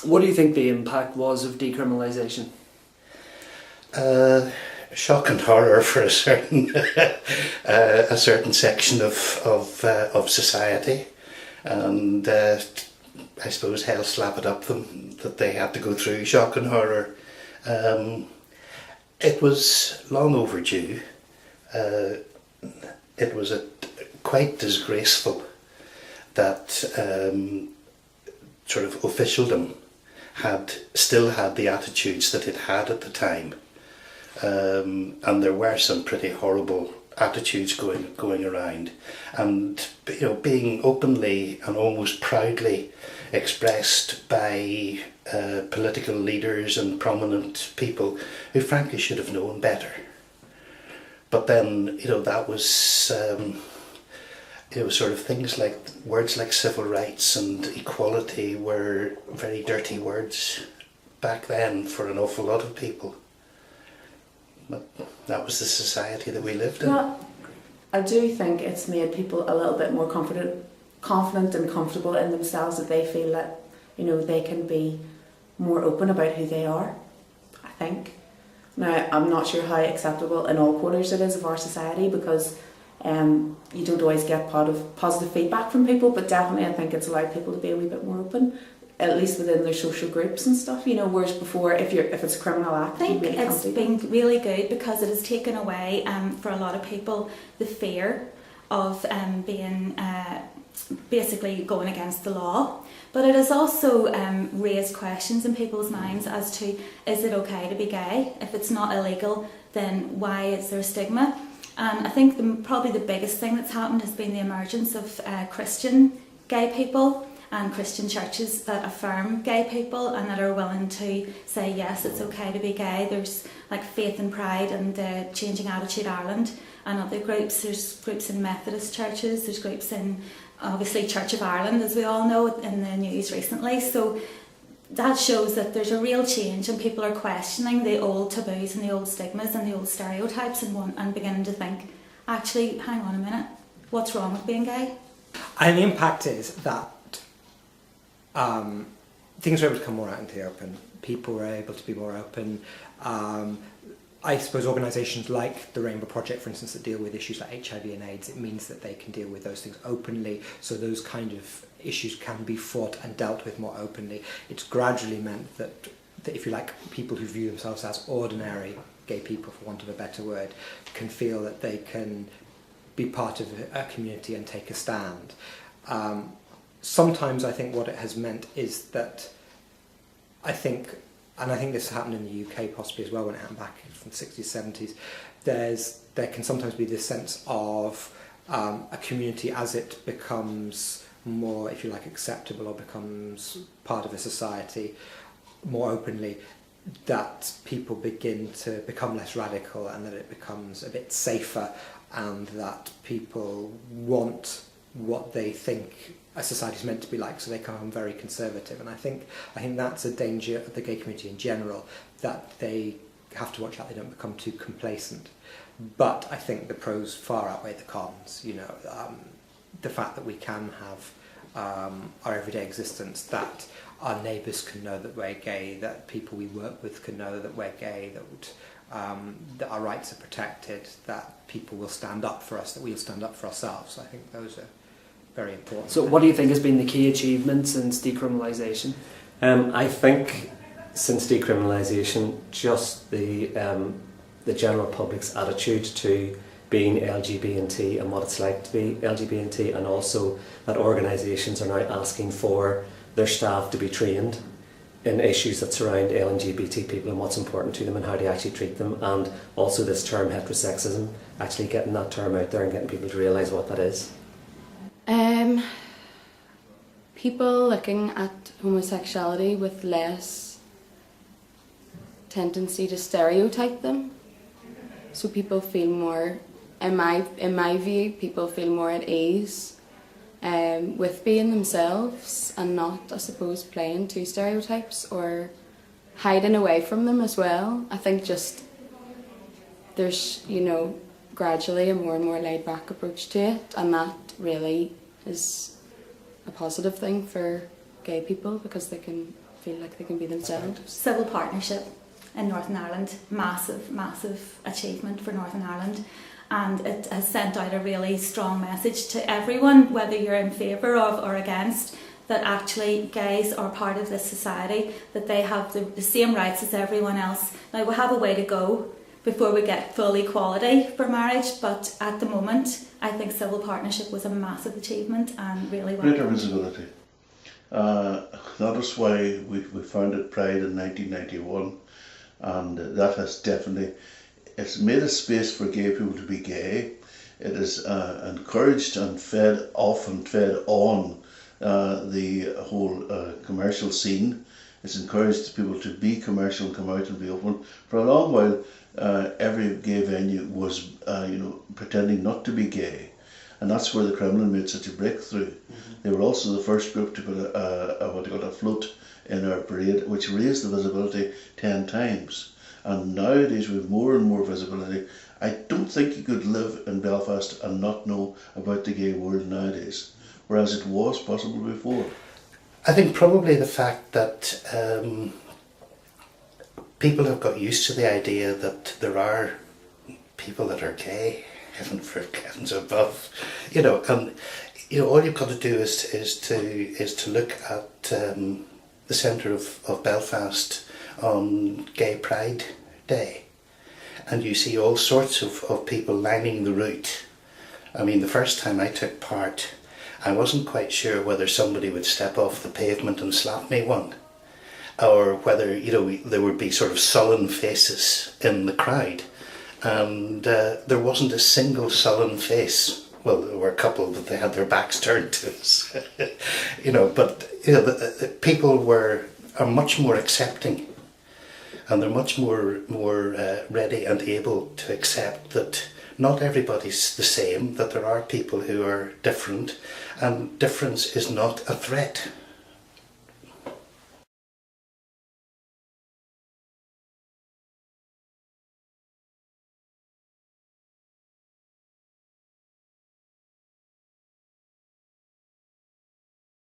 What do you think the impact was of decriminalisation? Shock and horror for a certain a certain section of society, and I suppose hell slap it up them that they had to go through shock and horror. It was long overdue. It was quite disgraceful that sort of officialdom still had the attitudes that it had at the time. And there were some pretty horrible attitudes going around, and being openly and almost proudly expressed by political leaders and prominent people who frankly should have known better. But then that was sort of things like words like civil rights and equality were very dirty words back then for an awful lot of people. But that was the society that we lived in. Well, I do think it's made people a little bit more confident and comfortable in themselves, that they feel that they can be more open about who they are, I think. Now, I'm not sure how acceptable in all quarters it is of our society, because you don't always get positive feedback from people, but definitely I think it's allowed people to be a wee bit more open, at least within their social groups and stuff, whereas before, if it's a criminal act, I think it's been really good because it has taken away for a lot of people the fear of being basically going against the law. But it has also raised questions in people's minds as to, is it okay to be gay? If it's not illegal, then why is there a stigma? And I think probably the biggest thing that's happened has been the emergence of Christian gay people and Christian churches that affirm gay people and that are willing to say, yes, it's okay to be gay. There's like Faith and Pride and Changing Attitude Ireland and other groups. There's groups in Methodist churches, there's groups in, obviously, Church of Ireland, as we all know, in the news recently. So that shows that there's a real change and people are questioning the old taboos and the old stigmas and the old stereotypes and beginning to think, actually, hang on a minute, what's wrong with being gay? And the impact is that things were able to come more out into the open. People were able to be more open. I suppose organisations like the Rainbow Project, for instance, that deal with issues like HIV and AIDS, it means that they can deal with those things openly, so those kind of issues can be fought and dealt with more openly. It's gradually meant that if you like, people who view themselves as ordinary gay people, for want of a better word, can feel that they can be part of a community and take a stand. Sometimes I think what it has meant is that I think this happened in the UK possibly as well when it happened back from the 60s, 70s, there can sometimes be this sense of a community as it becomes more, if you like, acceptable or becomes part of a society more openly, that people begin to become less radical and that it becomes a bit safer and that people want what they think a society is meant to be like, so they become very conservative. And I think that's a danger of the gay community in general, that they have to watch out they don't become too complacent. But I think the pros far outweigh the cons. The fact that we can have our everyday existence, that our neighbours can know that we're gay, that people we work with can know that we're gay, that our rights are protected, that people will stand up for us, that we'll stand up for ourselves. I think those are very important. So what do you think has been the key achievement since decriminalisation? I think since decriminalisation, just the general public's attitude to being LGBT and what it's like to be LGBT, and also that organisations are now asking for their staff to be trained in issues that surround LGBT people and what's important to them and how to actually treat them, and also this term heterosexism, actually getting that term out there and getting people to realise what that is. People looking at homosexuality with less tendency to stereotype them, so people feel more, in my view, people feel more at ease with being themselves and not, I suppose, playing to stereotypes or hiding away from them as well. I think just there's, gradually a more and more laid back approach to it, and that really is a positive thing for gay people because they can feel like they can be themselves. Civil partnership in Northern Ireland, massive achievement for Northern Ireland, and it has sent out a really strong message to everyone, whether you're in favour of or against, that actually gays are part of this society, that they have the same rights as everyone else. Now, we have a way to go before we get full equality for marriage, but at the moment I think civil partnership was a massive achievement and really well. Greater visibility. That is why we founded Pride in 1991, and that has definitely, it's made a space for gay people to be gay. It is encouraged and fed off and fed on the whole commercial scene. It's encouraged people to be commercial and come out and be open. For a long while, every gay venue was pretending not to be gay, and that's where the Kremlin made such a breakthrough. They were also the first group to put a float in our parade, which raised the visibility 10 times. And nowadays, with more and more visibility, I don't think you could live in Belfast and not know about the gay world nowadays, whereas it was possible before. I think probably the fact that people have got used to the idea that there are people that are gay, heaven for heavens above, and all you've got to do is to look at the centre of Belfast on Gay Pride Day, and you see all sorts of people lining the route. I mean, the first time I took part, I wasn't quite sure whether somebody would step off the pavement and slap me one, or whether there would be sort of sullen faces in the crowd, and there wasn't a single sullen face. Well, there were a couple, but they had their backs turned to us. The people are much more accepting, and they're much more ready and able to accept that not everybody's the same, that there are people who are different, and difference is not a threat.